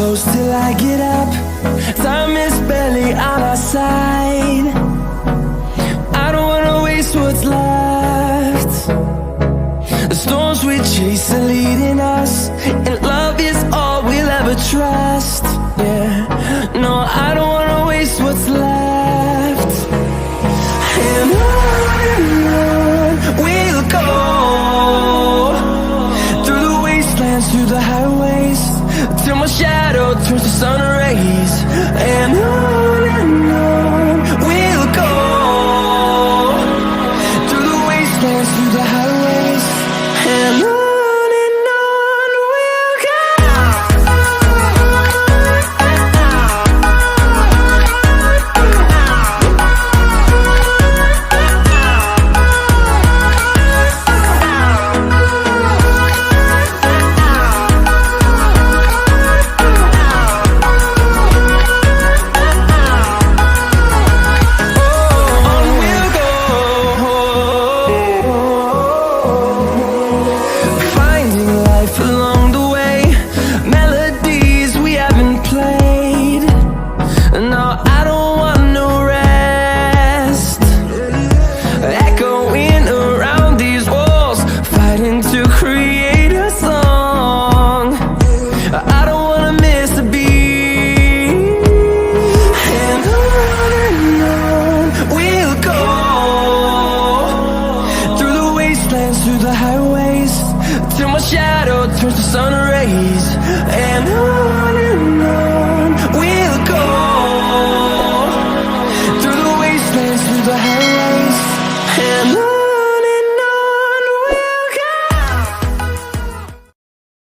close till I get up. Time is barely on our side. I don't wanna waste what's left. The storms we chase are leading us, and love is all we'll ever trust. Yeah, no, I don't wanna waste what's left. And on we'll go, through the wastelands, through the highways, till my shadow turns to sun rays. And on we'll go, through the wastelands, through the highways, and on we'll go. Through the highways, till my shadow turns to sun rays. And on